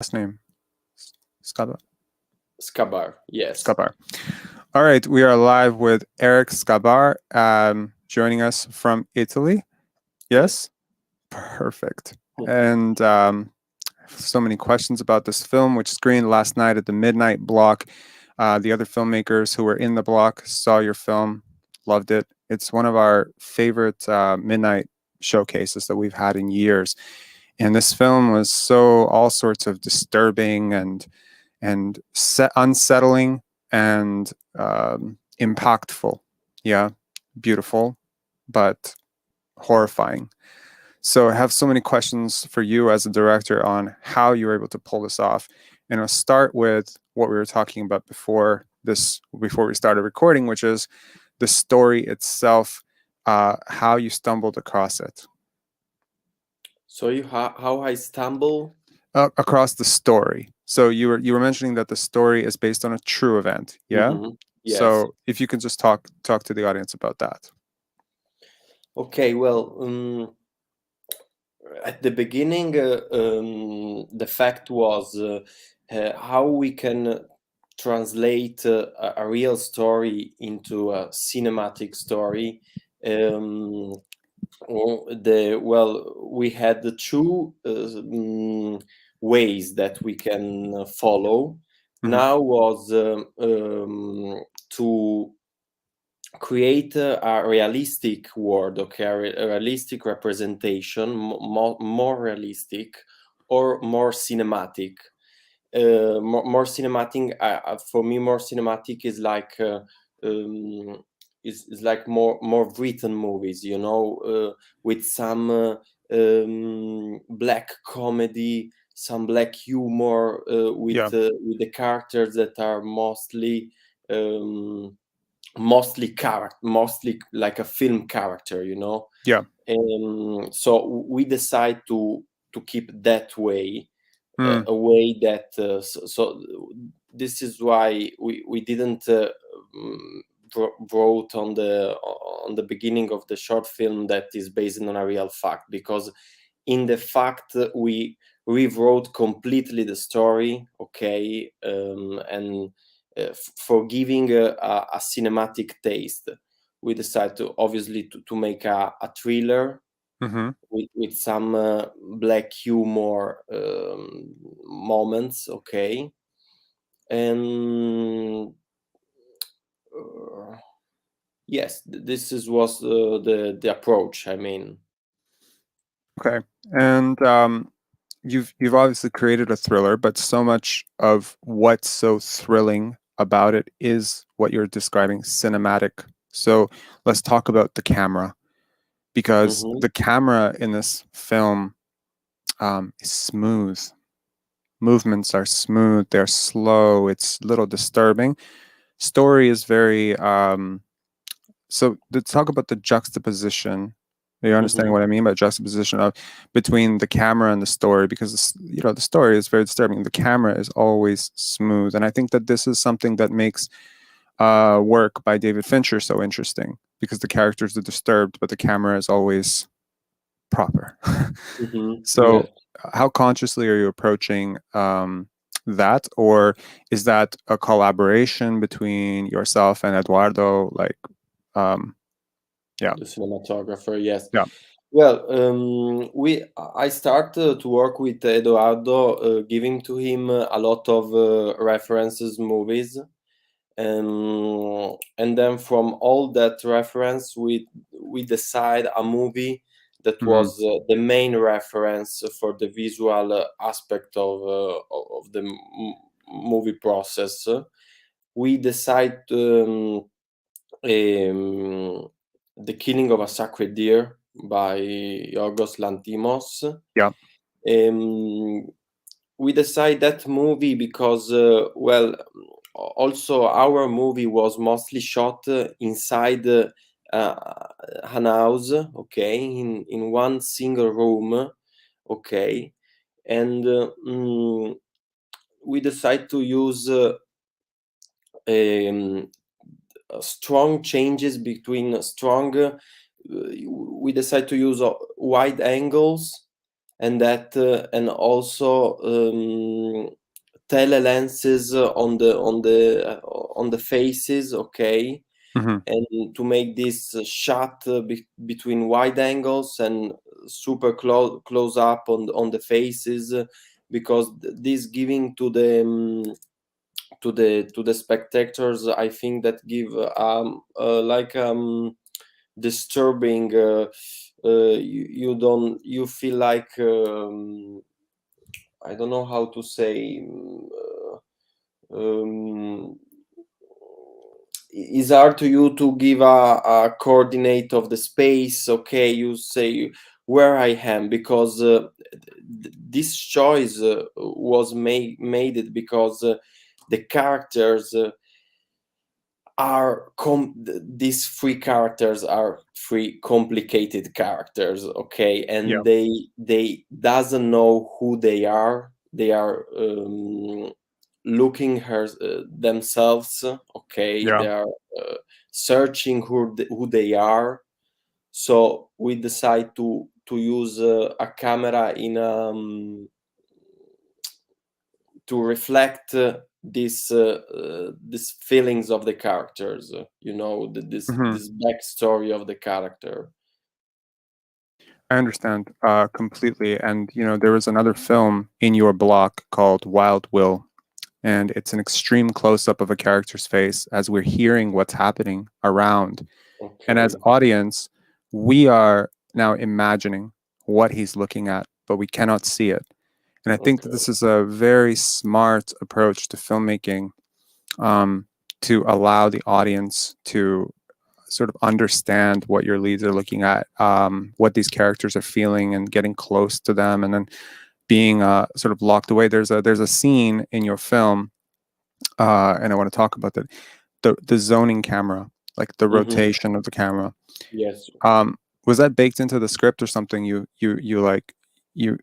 last name? Scabar. Scabar, yes. Scabar. All right, we are live with Eric Scabar, joining us from Italy. Yes. Yes, perfect. And so many questions about this film, which screened last night at the midnight block. The other filmmakers who were in the block saw your film, loved it. It's one of our favorite midnight showcases that we've had in years. And this film was so all sorts of disturbing and unsettling and impactful. Yeah, beautiful, but horrifying. So I have so many questions for you as a director on how you were able to pull this off. And I'll start with what we were talking about before we started recording, which is the story itself, how you stumbled across it. So how I stumble? Across the story. So you were mentioning that the story is based on a true event, yeah? Yes. So if you can just talk to the audience about that. Okay. Well, at the beginning, the fact was how we can translate a real story into a cinematic story. Um, we had the two ways that we can follow. Mm-hmm. Now was to create a realistic world, okay, a realistic representation, more realistic or more cinematic. More cinematic for me. More cinematic is like is like more written movies, with some black comedy, some black humor, Yeah. with the characters that are mostly like a film character, Yeah. so we decide to keep that way, Mm. a way that so this is why we didn't wrote on the beginning of the short film that is based on a real fact, because in the fact we rewrote completely the story, okay, and for giving a cinematic taste, we decided to obviously to make a thriller Mm-hmm. with some black humor moments, okay, and yes, this is was the approach. I mean, Okay. And you've obviously created a thriller, but so much of what's so thrilling about it is what you're describing, cinematic. So let's talk about the camera, because mhm. the camera in this film is smooth. Movements are smooth. They're slow. It's a little disturbing. Story is very so let's talk about the juxtaposition. Are you understanding Mhm. what I mean by juxtaposition of between the camera and the story? Because the story is very disturbing. The camera is always smooth, and I think that this is something that makes work by David Fincher so interesting, because the characters are disturbed, but the camera is always proper. Mhm. So, Yes. how consciously are you approaching that, or is that a collaboration between yourself and Eduardo? Like, um, yeah, The cinematographer. Yes. yeah. Well, we I started to work with Edoardo, giving to him a lot of references, movies, and then from all that reference, we decide a movie that Mhm. was the main reference for the visual aspect of the movie process. We decide the Killing of a Sacred Deer by Yorgos Lanthimos. Yeah. Um, we decide that movie because, also our movie was mostly shot inside an house, okay, in one single room, okay, and we decide to use um, strong changes between strong. We decide to use wide angles and that and also telelenses on the faces, okay, Hmm. and to make this shot between wide angles and super close up on the faces, because this giving to the spectators, I think that give like disturbing, you don't, you feel like I don't know how to say, um, it's hard to you to give a coordinate of the space, okay, you say where I am, because this choice was made it because the characters these three characters are three complicated characters, okay, Yeah. and they doesn't know who they are. They are looking themselves, okay, Yeah. they are searching who they are. So we decide to use a camera in to reflect these feelings of the characters, Hmm. this backstory of the character. I understand completely. And there was another film in your block called Wild Will, and it's an extreme close up of a character's face as we're hearing what's happening around. And as Okay. audience, we are now imagining what he's looking at, but we cannot see it. And I think that Okay. this is a very smart approach to filmmaking, um, to allow the audience to sort of understand what your leads are looking at, what these characters are feeling, and getting close to them, and then being sort of locked away. There's a scene in your film, and I want to talk about that. The zoning camera, like the Hmm. rotation of the camera. Yes. Was that baked into the script or something you like? You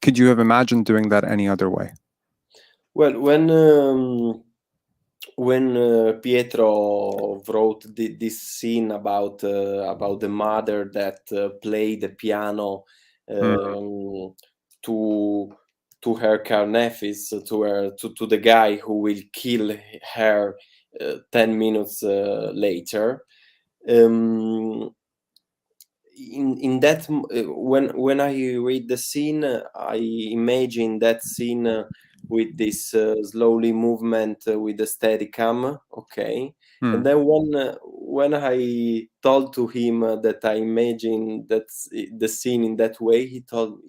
could you have imagined doing that any other way? Well, when Pietro wrote this scene about the mother that played the piano Mm, um, to her carnefis, to the guy who will kill her 10 minutes later. Um, in that when I read the scene, I imagine that scene with this slowly movement with the steady cam, okay. And mm, then when I told to him that I imagine that the scene in that way, he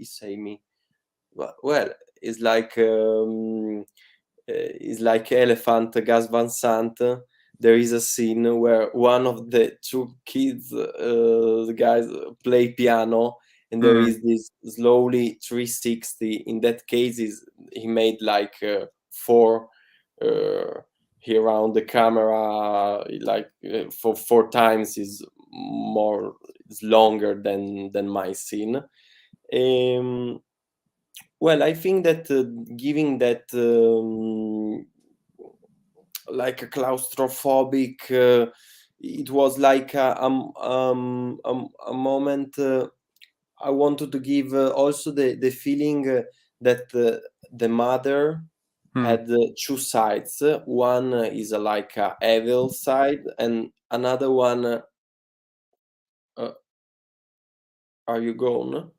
say me, well, it's like is like Elephant, Gus Van Sant. There is a scene where one of the two kids, the guys, play piano, and there mm, is this slowly 360. In that case, is he made like four he around the camera, like for four times is longer than my scene. Um, well, I think that giving that like a claustrophobic, it was like a moment. I wanted to give also the feeling that the mother mm. had two sides. One is like a evil side, and another one. Uh, are you gone?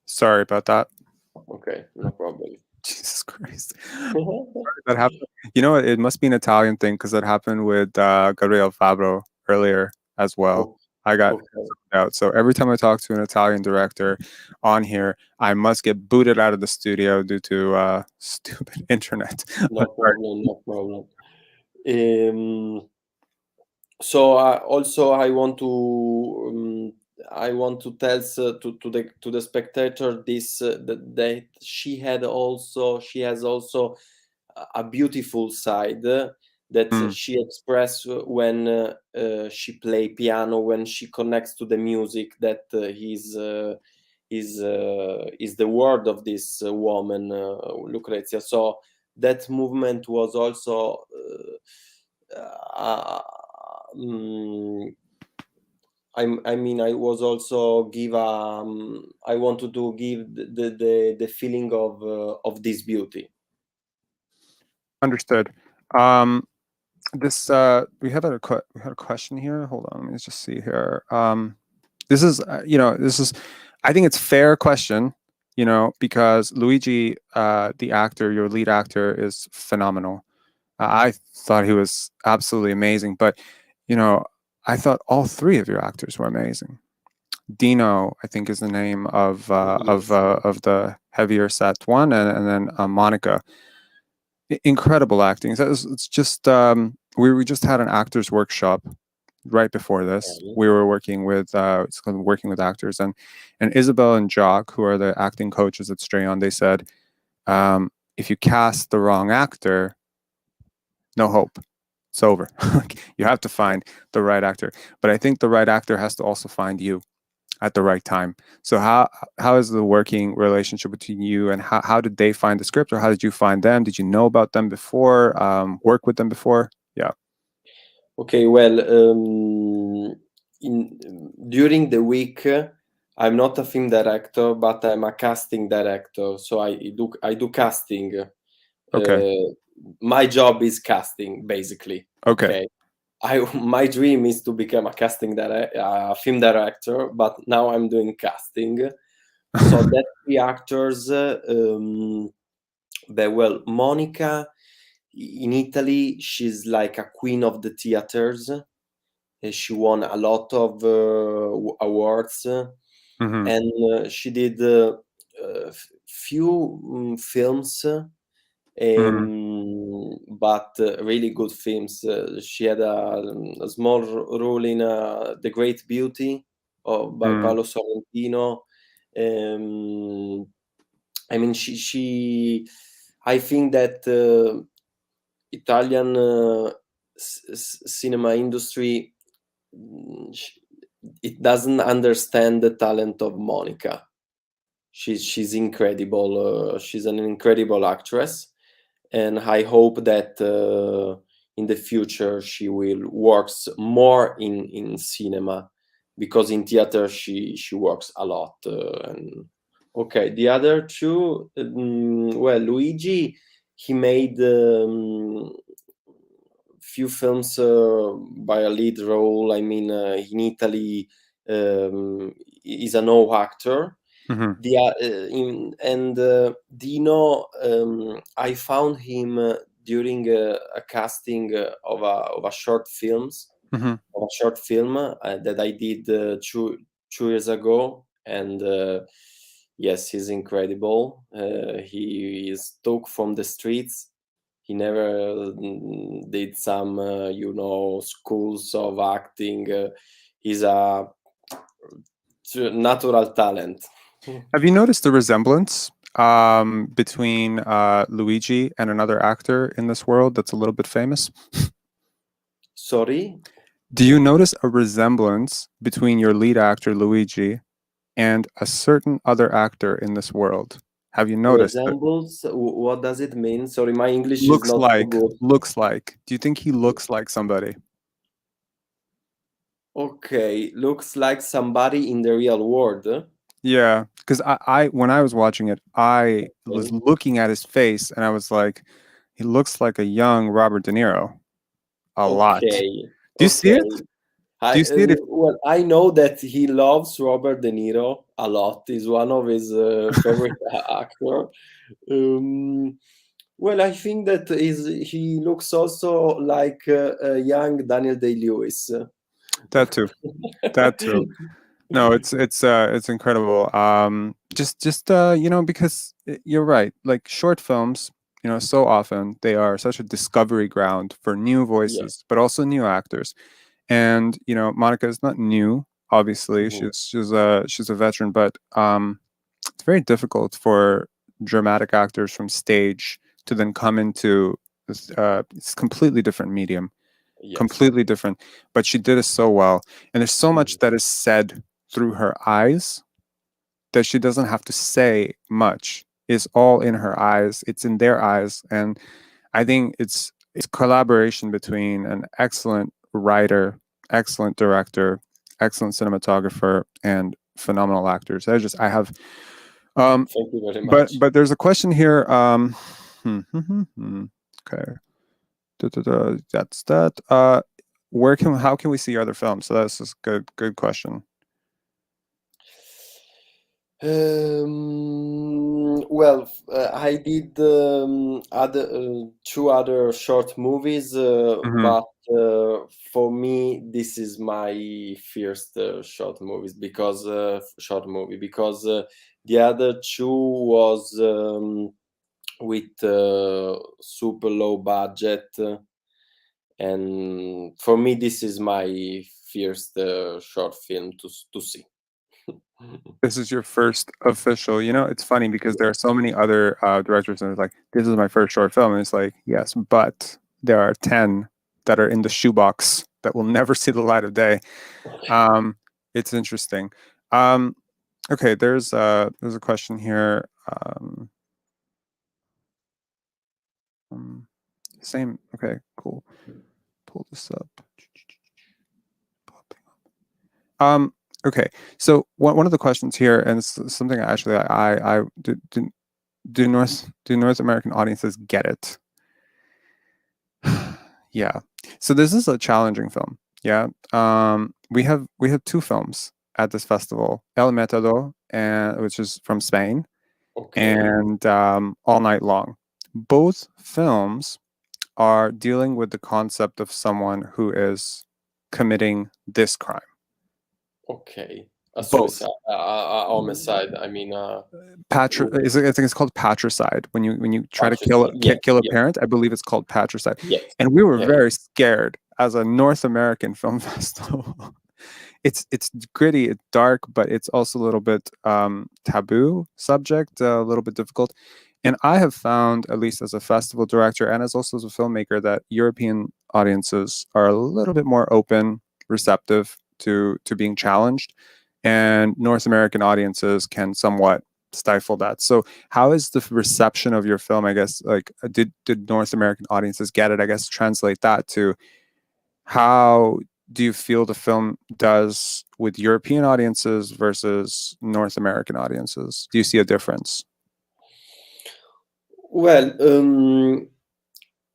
Sorry about that. Okay, no problem. Jesus Christ. That happened. It must be an Italian thing because that happened with Gabriel Fabro earlier as well. Oh, I got okay, out. So every time I talk to an Italian director on here, I must get booted out of the studio due to stupid internet. no problem, no problem. Um, so also I want to tell to the spectator this that she has also a beautiful side, that Mm. she express when she play piano, when she connects to the music, that is the word of this woman, Lucrezia. So that movement was also mm, I mean, I was also give I wanted to give the feeling of this beauty. Understood. This we had a question here. Hold on, let me just see here. This is this is, I think it's fair question, because Luigi, the actor, your lead actor, is phenomenal. I thought he was absolutely amazing, but you know, I thought all three of your actors were amazing. Dino, I think, is the name Yes, of the heavier set one, and then Monica. Incredible acting. So it's just we just had an actors workshop right before this. okay. We were working with it's called working with actors, and Isabel and Jock, who are the acting coaches at Strayon, they said, if you cast the wrong actor, no hope. It's over. You have to find the right actor. But I think the right actor has to also find you at the right time. So how is the working relationship between you, and how did they find the script, or how did you find them? Did you know about them before? Work with them before? Yeah. Okay, well, in during the week, I'm not a film director, but I'm a casting director. So I do casting. Okay. My job is casting, basically. Okay. Okay, I my dream is to become a film director, but now I'm doing casting. So that three actors, well, Monica in Italy, she's like a queen of the theaters. She won a lot of awards, Hmm. and she did few films, Hmm. but really good films. She had a small role in The Great Beauty by Hmm. Paolo Sorrentino. Um, I mean, she I think that Italian cinema industry, mm, sh- it doesn't understand the talent of Monica. She's incredible. She's an incredible actress, and I hope that in the future she will works more in cinema, because in theater she works a lot. And okay, the other two, well, Luigi, he made few films by a lead role. I mean, in Italy, he's a no actor. Hmm. Dino, I found him during a casting of a Hmm. short film that I did 2 years ago, and yes, he's incredible. He is took from the streets. He never did some, schools of acting. He's a natural talent. Have you noticed the resemblance between Luigi and another actor in this world that's a little bit famous? Sorry, Do you notice a resemblance between your lead actor Luigi and a certain other actor in this world? Have you noticed that? resembles. What does it mean? Sorry, my English is Looks not so like, good. looks like. Do you think he looks like somebody? Okay, looks like somebody in the real world. Yeah, because I when I was watching it, I was Okay, looking at his face and I was like, he looks like a young Robert De Niro a lot. okay, Do you see okay. it? Do you see it? If Well, I know that he loves Robert De Niro a lot. He's one of his favorite actor. Um, well, I think that he looks also like a young Daniel Day Lewis. that too, that too. No, it's incredible. Just because you're right. Like short films, so often they are such a discovery ground for new Yeah. voices, but also new actors. And Monica is not new. Obviously, Mhm. she's a veteran, but it's very difficult for dramatic actors from stage to then come into it's completely different medium, Yes. completely different, but she did it so well. And there's so much Mhm. that is said through her eyes that she doesn't have to say much. It's all in her eyes. It's in their eyes, and I think it's collaboration between an excellent writer, excellent director, excellent cinematographer, and phenomenal actors. I have, Thank you very but much. there's a question here. Okay, that's that. How can we see other films? So that's just good question. Well, I did other two other short movies, Hmm. but for me, this is my first short movie because the other two was with super low budget, and for me, this is my first short film to see. This is your first official. It's funny because there are so many other directors, and it's like, this is my first short film. And it's like, yes, but there are 10 that are in the shoebox that will never see the light of day. Um, it's interesting. Um, okay, there's a question here. Um, Same. Okay, cool. Pull this up. Um, okay, so one of the questions here, and it's something actually I do North American audiences get it? Yeah. So this is a challenging film. Yeah. We have two films at this festival, El Metado, and which is from Spain, Okay. and All Night Long. Both films are dealing with the concept of someone who is committing this crime. Okay, a Both. suicide, a homicide. I mean, I think it's called patricide when you try to patricide. Yes, kill a yes, parent. I believe it's called patricide, yes, and we were yes. very scared as a North American film festival. It's gritty, it's dark, but it's also a little bit taboo subject, a little bit difficult. And I have found, at least as a festival director and as also as a filmmaker, that European audiences are a little bit more open, receptive to being challenged, and North American audiences can somewhat stifle that. So how is the reception of your film, I guess, like did North American audiences get it? I guess translate that to how do you feel the film does with European audiences versus North American audiences? Do you see a difference? Well,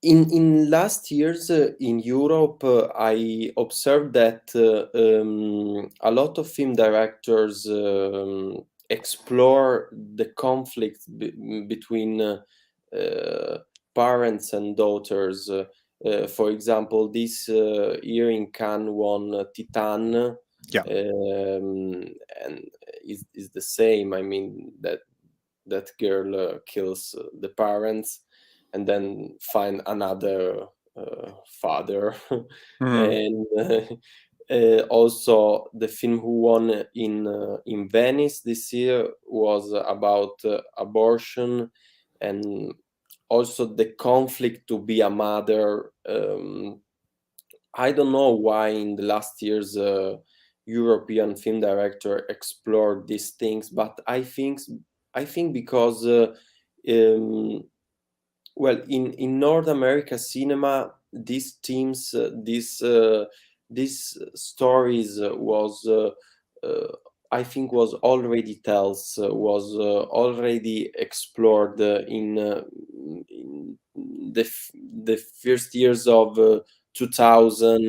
in last years in Europe, I observed that a lot of film directors explore the conflict between parents and daughters. For example, this year in Cannes won Titan, Yeah. and is the same. I mean that girl kills the parents and then find another father. Mm. And also the film who won in Venice this year was about abortion, and also the conflict to be a mother. I don't know why in the last years European film director explored these things, but I think because um, well, in North America cinema, these themes, these stories uh, I think was already tells was already explored in the first years of 2000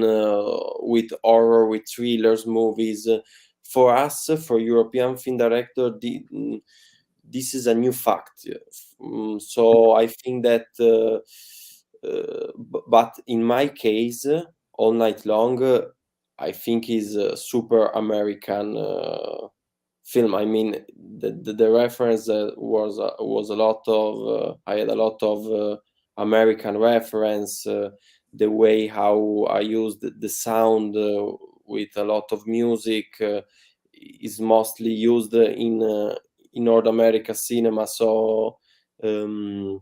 with horror, with thrillers, movies. For us, for European film director, this is a new fact. So I think that, but in my case, All Night Long, I think is a super American film. I mean, the reference was a lot of. I had a lot of American reference. The way how I used the sound with a lot of music is mostly used in North America cinema. So um,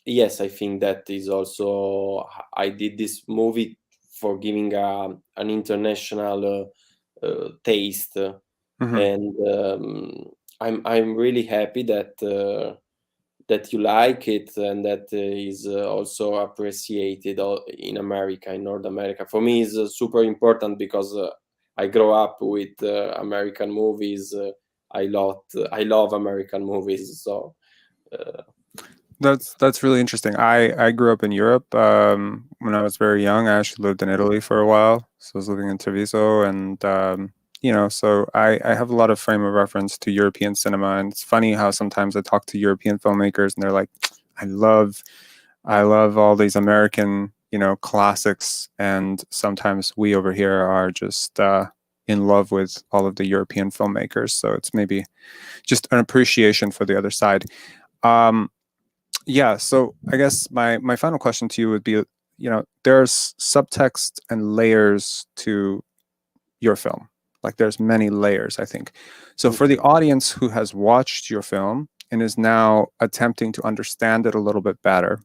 yes, I think that is also, I did this movie for giving an international taste, Hmm. and I'm really happy that that you like it, and that is also appreciated in America, in North America. For me, is super important because I grow up with American movies. I love American movies. So uh, That's really interesting. I grew up in Europe when I was very young. I actually lived in Italy for a while, so I was living in Treviso, and so I have a lot of frame of reference to European cinema. And it's funny how sometimes I talk to European filmmakers, and they're like, "I love, I love all these American, classics," and sometimes we over here are just in love with all of the European filmmakers. So it's maybe just an appreciation for the other side. Um, yeah, so I guess my final question to you would be, there's subtext and layers to your film. Like there's many layers, I think. So for the audience who has watched your film and is now attempting to understand it a little bit better,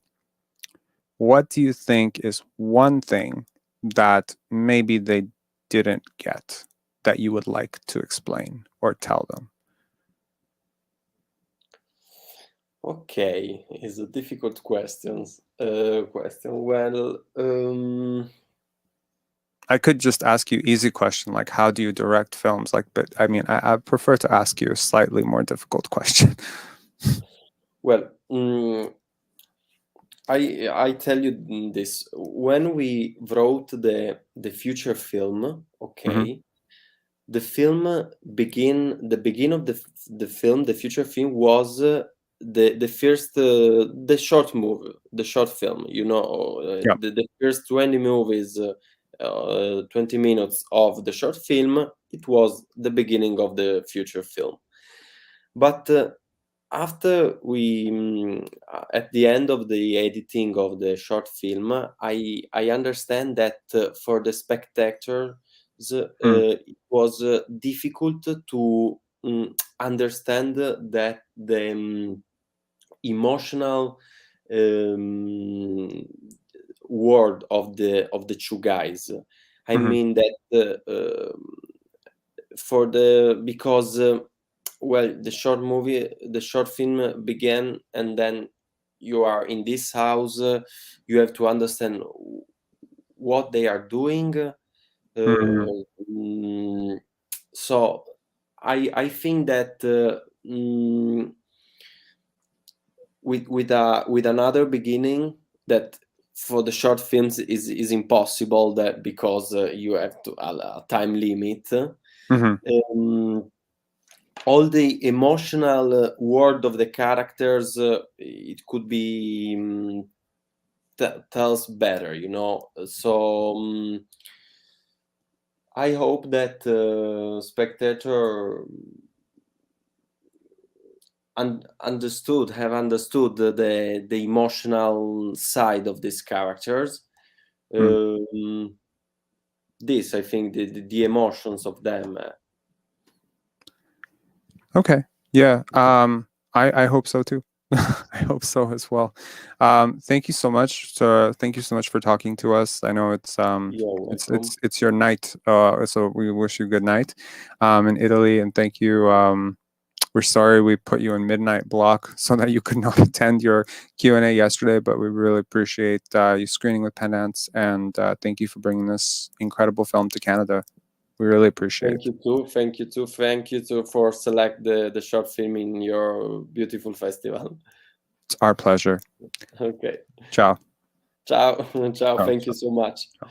what do you think is one thing that maybe they didn't get that you would like to explain or tell them? okay, it's a difficult question. Well, I could just ask you easy question like how do you direct films? Like, but I mean, I prefer to ask you a slightly more difficult question. well, I tell you this. When we wrote the feature film, Hmm. okay, the film begin of the film, the feature film was the first the short movie, the short film. Yeah. The first 20 movies, 20 minutes of the short film. It was the beginning of the feature film, but after at the end of the editing of the short film, I understand that for the spectators Mm. it was difficult to understand that the emotional um, word of the two guys. I Hmm. mean that for the because well, the short film began, and then you are in this house. You have to understand what they are doing. Hmm. Mm, so I think that with another beginning, that for the short films is impossible, that because you have to a time limit. Hmm. Um, all the emotional world of the characters, it could be tells better, so I hope that spectator have understood the emotional side of these characters. Mm. um, this, I think, the emotions of them. Okay. Yeah. I hope so too. I hope so as well. Thank you so much. Thank you so much for talking to us. I know You're welcome. it's your night. So we wish you good night, in Italy, and thank you. We're sorry we put you in midnight block so that you could not attend your Q&A yesterday, but we really appreciate you screening with Pendants, and thank you for bringing this incredible film to Canada. We really appreciate Thank it. you too. Thank you too for select the short film in your beautiful festival. It's our pleasure. Okay. Ciao. Ciao. Ciao. Ciao. Thank you so much. Ciao.